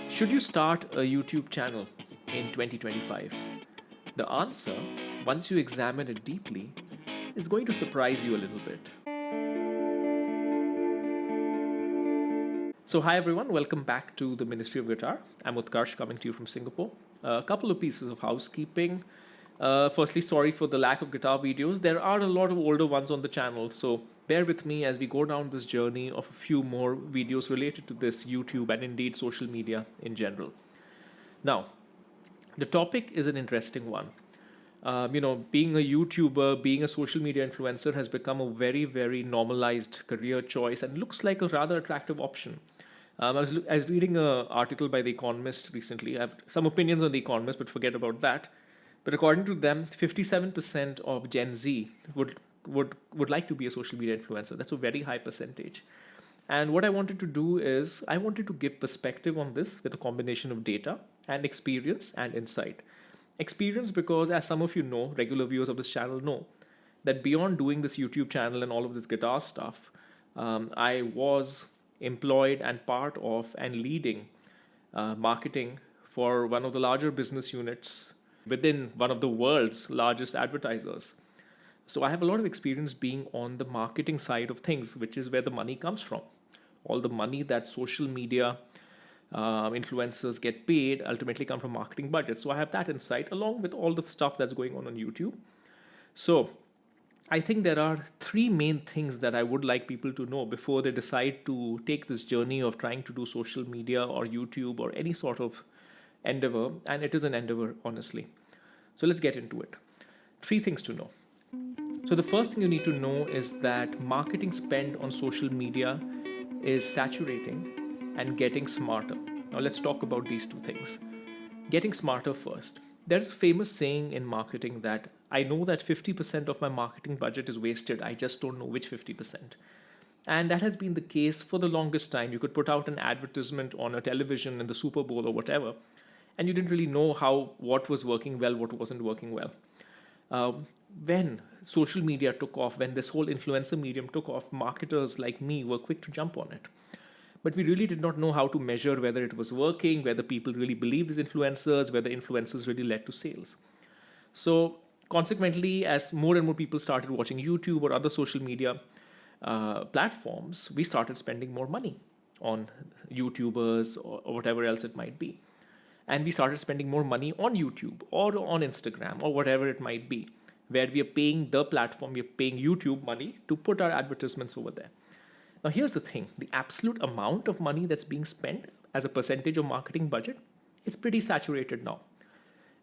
Should you start a YouTube channel in 2025? The answer, once you examine it deeply, is going to surprise you a little bit. So, hi everyone, welcome back to the Ministry of Guitar. I'm Utkarsh coming to you from Singapore. A couple of pieces of housekeeping. Firstly, sorry for the lack of guitar videos. There are a lot of older ones on the channel, so bear with me as we go down this journey of a few more videos related to this YouTube and indeed social media in general. Now, the topic is an interesting one. Being a YouTuber, being a social media influencer has become a very, very normalized career choice and looks like a rather attractive option. I was reading an article by The Economist recently. I have some opinions on The Economist, but forget about that. But according to them, 57% of Gen Z would like to be a social media influencer. That's a very high percentage. And what I wanted to do is I wanted to give perspective on this with a combination of data and experience and insight. Experience because, as some of you know, regular viewers of this channel know, that beyond doing this YouTube channel and all of this guitar stuff, I was employed and part of and leading marketing for one of the larger business units within one of the world's largest advertisers. So I have a lot of experience being on the marketing side of things, which is where the money comes from. All the money that social media influencers get paid ultimately come from marketing budgets. So I have that insight along with all the stuff that's going on YouTube. So I think there are three main things that I would like people to know before they decide to take this journey of trying to do social media or YouTube or any sort of endeavor. And it is an endeavor, honestly. So let's get into it. Three things to know. So the first thing you need to know is that marketing spend on social media is saturating and getting smarter. Now let's talk about these two things. Getting smarter first. There's a famous saying in marketing that I know that 50% of my marketing budget is wasted. I just don't know which 50%. And that has been the case for the longest time. You could put out an advertisement on a television in the Super Bowl or whatever, and you didn't really know what was working well, what wasn't working well. When social media took off, when this whole influencer medium took off, marketers like me were quick to jump on it. But we really did not know how to measure whether it was working, whether people really believed these influencers, whether influencers really led to sales. So consequently, as more and more people started watching YouTube or other social media platforms, we started spending more money on YouTubers or whatever else it might be. And we started spending more money on YouTube or on Instagram or whatever it might be, where we are paying the platform, we are paying YouTube money to put our advertisements over there. Now, here's the thing. The absolute amount of money that's being spent as a percentage of marketing budget, it's pretty saturated now.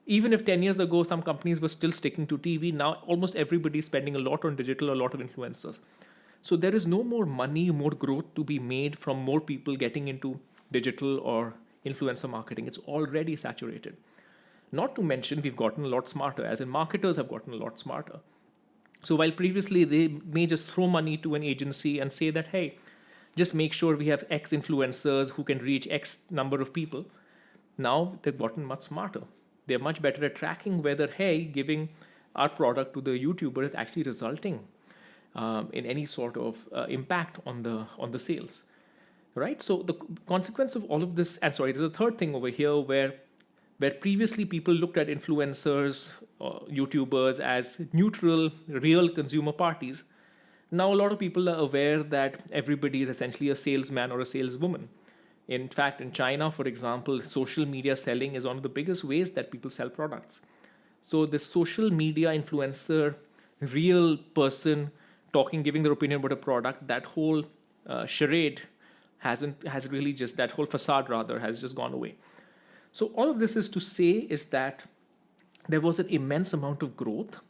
Even if 10 years ago, some companies were still sticking to TV, now almost everybody's spending a lot on digital, a lot of influencers. So there is no more money, more growth to be made from more people getting into digital or influencer marketing. It's already saturated. Not to mention, we've gotten a lot smarter, as in marketers have gotten a lot smarter. So while previously they may just throw money to an agency and say that, hey, just make sure we have X influencers who can reach X number of people, now they've gotten much smarter. They're much better at tracking whether, hey, giving our product to the YouTuber is actually resulting in any sort of impact on the sales, right? So the consequence of all of this, and sorry, there's a third thing over here where previously people looked at influencers or YouTubers as neutral, real consumer parties. Now a lot of people are aware that everybody is essentially a salesman or a saleswoman. In fact, in China, for example, social media selling is one of the biggest ways that people sell products. So the social media influencer, real person talking, giving their opinion about a product, that whole charade has really just, that whole facade rather, has just gone away. So all of this is to say is that there was an immense amount of growth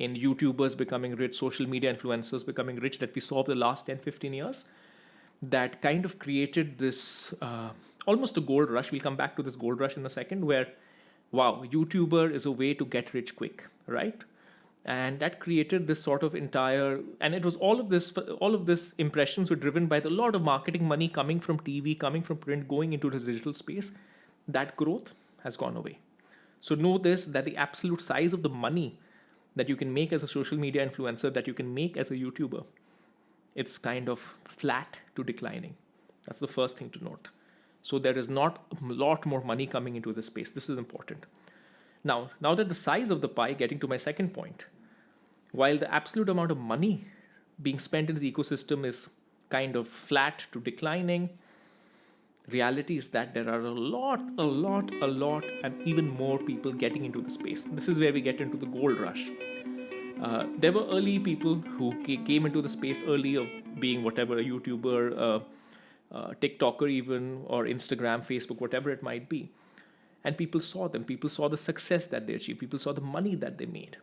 in YouTubers becoming rich, social media influencers becoming rich that we saw over the last 10, 15 years that kind of created this almost a gold rush. We'll come back to this gold rush in a second where, wow, YouTuber is a way to get rich quick, right? And that created this sort of entire, and it was all of this impressions were driven by the lot of marketing money coming from TV, coming from print, going into this digital space. That growth has gone away. So know this, that the absolute size of the money that you can make as a social media influencer, that you can make as a YouTuber, it's kind of flat to declining. That's the first thing to note. So there is not a lot more money coming into this space. This is important. Now that the size of the pie, getting to my second point, while the absolute amount of money being spent in the ecosystem is kind of flat to declining, reality is that there are a lot, and even more people getting into the space. This is where we get into the gold rush. There were early people who came into the space early of being whatever, a YouTuber, TikToker even, or Instagram, Facebook, whatever it might be. And people saw them. People saw the success that they achieved. People saw the money that they made.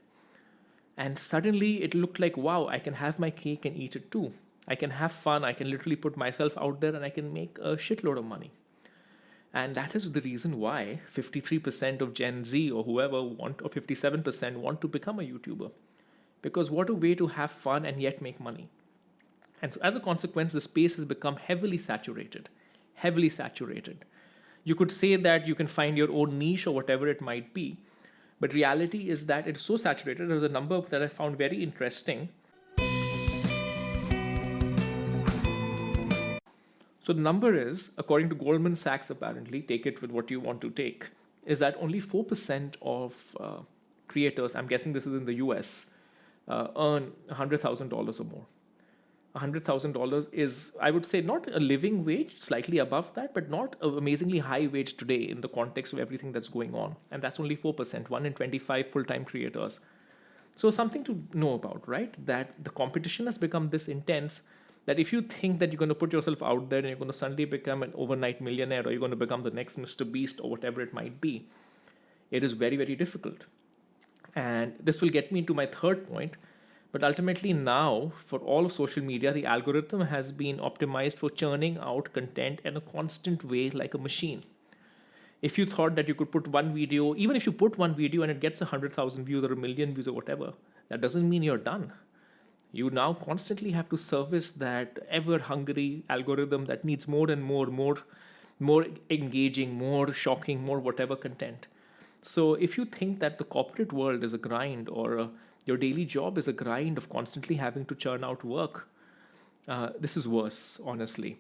And suddenly it looked like, wow, I can have my cake and eat it too. I can have fun. I can literally put myself out there and I can make a shitload of money. And that is the reason why 53% of Gen Z or whoever want, or 57% want to become a YouTuber. Because what a way to have fun and yet make money. And so as a consequence, the space has become heavily saturated. Heavily saturated. You could say that you can find your own niche or whatever it might be. But reality is that it's so saturated. There's a number that I found very interesting. So the number is, according to Goldman Sachs apparently, take it with what you want to take, is that only 4% of creators, I'm guessing this is in the US, earn $100,000 or more. $100,000 is, I would say, not a living wage, slightly above that, but not an amazingly high wage today in the context of everything that's going on. And that's only 4%, 1 in 25 full-time creators. So something to know about, right? That the competition has become this intense that if you think that you're going to put yourself out there and you're going to suddenly become an overnight millionaire or you're going to become the next Mr. Beast or whatever it might be, it is very, very difficult. And this will get me into my third point. But ultimately now, for all of social media, the algorithm has been optimized for churning out content in a constant way like a machine. If you thought that you could put one video, even if you put one video and it gets 100,000 views or a million views or whatever, that doesn't mean you're done. You now constantly have to service that ever-hungry algorithm that needs more and more engaging, more shocking, more whatever content. So if you think that the corporate world is a grind or your daily job is a grind of constantly having to churn out work, this is worse, honestly.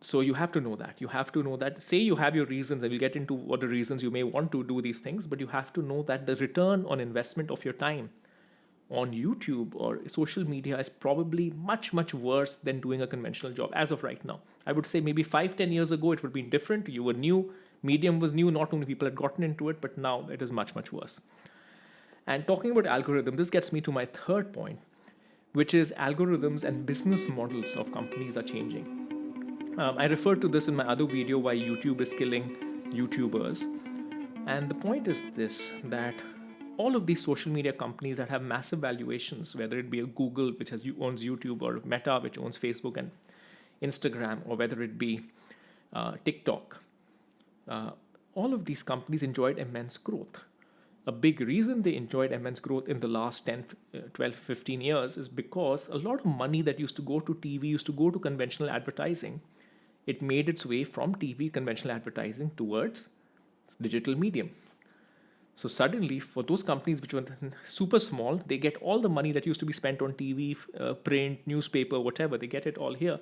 So you have to know that. You have to know that. Say you have your reasons, and we'll get into what the reasons you may want to do these things, but you have to know that the return on investment of your time on YouTube or social media is probably much, much worse than doing a conventional job as of right now. I would say maybe 5-10 years ago, it would be different. You were new, medium was new, not many people had gotten into it, but now it is much, much worse. And talking about algorithm, this gets me to my third point, which is algorithms and business models of companies are changing. I referred to this in my other video, why YouTube is killing YouTubers. And the point is this, that all of these social media companies that have massive valuations, whether it be a Google, which owns YouTube, or Meta, which owns Facebook and Instagram, or whether it be TikTok, all of these companies enjoyed immense growth. A big reason they enjoyed immense growth in the last 10, 12, 15 years is because a lot of money that used to go to TV, used to go to conventional advertising. It made its way from TV, conventional advertising, towards digital medium. So suddenly, for those companies which were super small, they get all the money that used to be spent on TV, print, newspaper, whatever. They get it all here.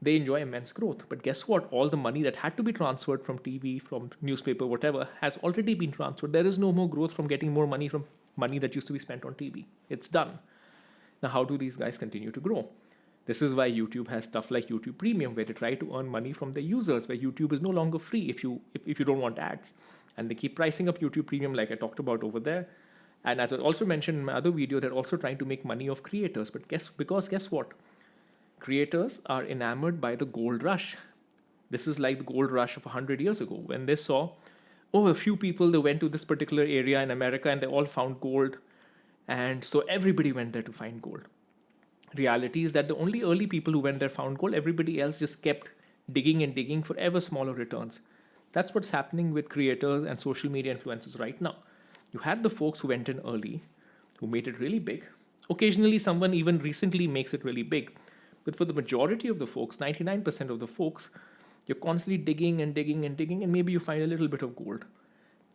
They enjoy immense growth. But guess what? All the money that had to be transferred from TV, from newspaper, whatever, has already been transferred. There is no more growth from getting more money from money that used to be spent on TV. It's done. Now, how do these guys continue to grow? This is why YouTube has stuff like YouTube Premium, where they try to earn money from their users, where YouTube is no longer free if you don't want ads. And they keep pricing up YouTube Premium like I talked about over there. And as I also mentioned in my other video, they're also trying to make money off creators. But guess what? Creators are enamored by the gold rush. This is like the gold rush of 100 years ago, when they saw, a few people, they went to this particular area in America and they all found gold. And so everybody went there to find gold. Reality is that the only early people who went there found gold. Everybody else just kept digging and digging for ever smaller returns. That's what's happening with creators and social media influencers right now. You had the folks who went in early, who made it really big. Occasionally, someone even recently makes it really big. But for the majority of the folks, 99% of the folks, you're constantly digging and digging and digging, and maybe you find a little bit of gold.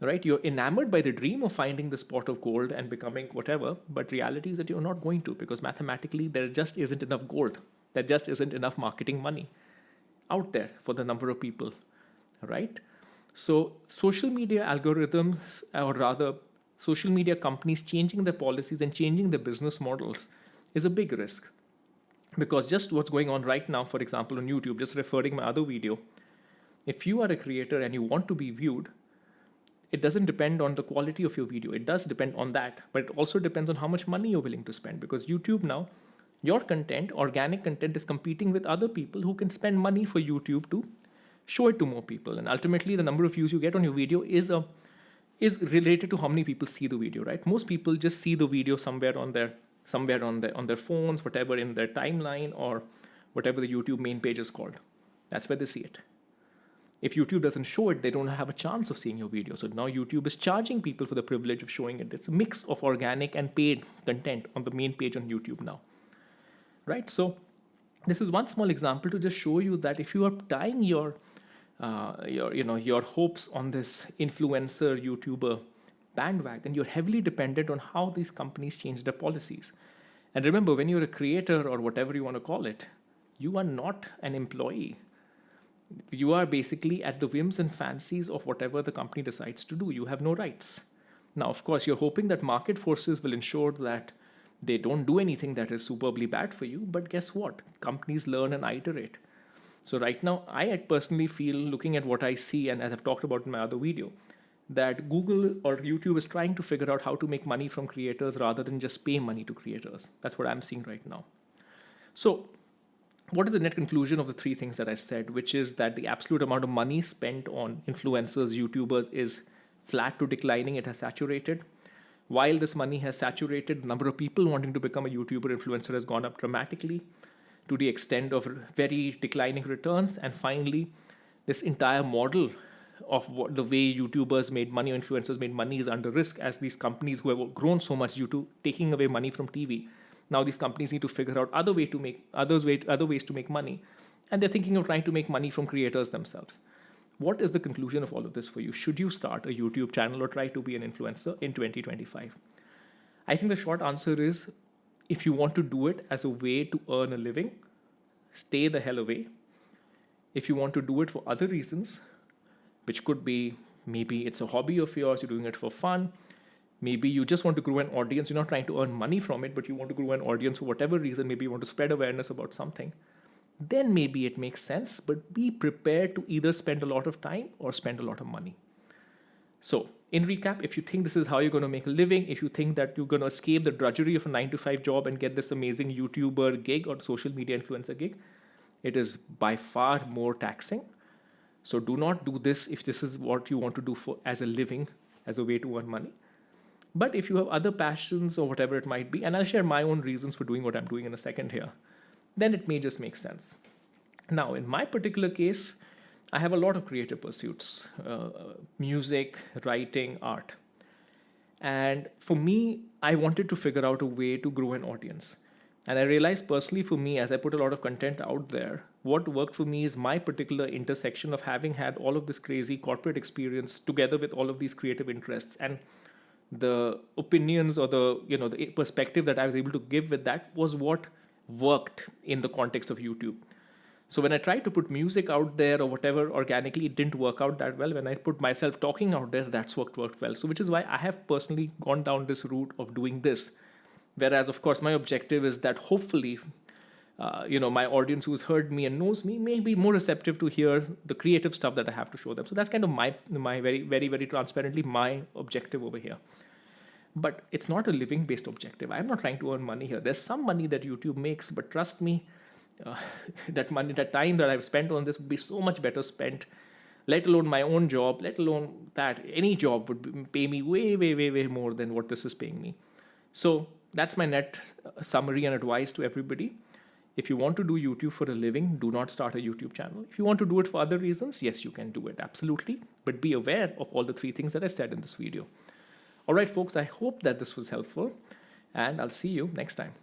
Right? You're enamored by the dream of finding the spot of gold and becoming whatever, but reality is that you're not going to, because mathematically there just isn't enough gold. There just isn't enough marketing money. out there for the number of people, right? So social media algorithms, or rather social media companies changing their policies and changing their business models is a big risk. Because just what's going on right now, for example, on YouTube, just referring my other video, if you are a creator and you want to be viewed, it doesn't depend on the quality of your video. It does depend on that, but it also depends on how much money you're willing to spend. Because YouTube now, your content, organic content, is competing with other people who can spend money for YouTube to show it to more people. And ultimately, the number of views you get on your video is related to how many people see the video, right? Most people just see the video somewhere on their phones, whatever, in their timeline, or whatever the YouTube main page is called. That's where they see it. If YouTube doesn't show it, they don't have a chance of seeing your video. So now YouTube is charging people for the privilege of showing it. It's a mix of organic and paid content on the main page on YouTube now, right? So this is one small example to just show you that if you are tying your hopes on this influencer YouTuber bandwagon, you're heavily dependent on how these companies change their policies. And remember, when you're a creator, or whatever you want to call it, you are not an employee. You are basically at the whims and fancies of whatever the company decides to do. You have no rights. Now, of course, you're hoping that market forces will ensure that they don't do anything that is superbly bad for you. But guess what? Companies learn and iterate. So right now, I personally feel, looking at what I see, and as I've talked about in my other video, that Google or YouTube is trying to figure out how to make money from creators rather than just pay money to creators. That's what I'm seeing right now. So what is the net conclusion of the three things that I said, which is that the absolute amount of money spent on influencers, YouTubers, is flat to declining. It has saturated. While this money has saturated, the number of people wanting to become a YouTuber influencer has gone up dramatically, to the extent of very declining returns. And finally, this entire model of the way YouTubers made money or influencers made money is under risk, as these companies who have grown so much due to taking away money from TV, now these companies need to figure out other ways to make money, and they're thinking of trying to make money from creators themselves. What is the conclusion of all of this for you? Should you start a YouTube channel or try to be an influencer in 2025? I think the short answer is, if you want to do it as a way to earn a living, stay the hell away. If you want to do it for other reasons, which could be, maybe it's a hobby of yours, you're doing it for fun, maybe you just want to grow an audience, you're not trying to earn money from it, but you want to grow an audience for whatever reason, maybe you want to spread awareness about something, then maybe it makes sense, but be prepared to either spend a lot of time or spend a lot of money. So, in recap, if you think this is how you're going to make a living, if you think that you're going to escape the drudgery of a 9-to-5 job and get this amazing YouTuber gig or social media influencer gig, it is by far more taxing. So do not do this if this is what you want to do as a living, as a way to earn money. But if you have other passions or whatever it might be, and I'll share my own reasons for doing what I'm doing in a second here, then it may just make sense. Now, in my particular case, I have a lot of creative pursuits, music, writing, art. And for me, I wanted to figure out a way to grow an audience. And I realized personally for me, as I put a lot of content out there, what worked for me is my particular intersection of having had all of this crazy corporate experience together with all of these creative interests, and the opinions or the perspective that I was able to give with that was what worked in the context of YouTube. So when I tried to put music out there or whatever organically, it didn't work out that well. When I put myself talking out there, that's what worked well. So which is why I have personally gone down this route of doing this. Whereas, of course, my objective is that hopefully, my audience who's heard me and knows me may be more receptive to hear the creative stuff that I have to show them. So that's kind of my very, very, very transparently my objective over here. But it's not a living-based objective. I'm not trying to earn money here. There's some money that YouTube makes, but trust me, that time that I've spent on this would be so much better spent, let alone my own job, let alone that any job would pay me way, way, way, way more than what this is paying me. So that's my net summary and advice to everybody. If you want to do YouTube for a living, do not start a YouTube channel. If you want to do it for other reasons, yes, you can do it, absolutely. But be aware of all the three things that I said in this video. All right, folks, I hope that this was helpful, and I'll see you next time.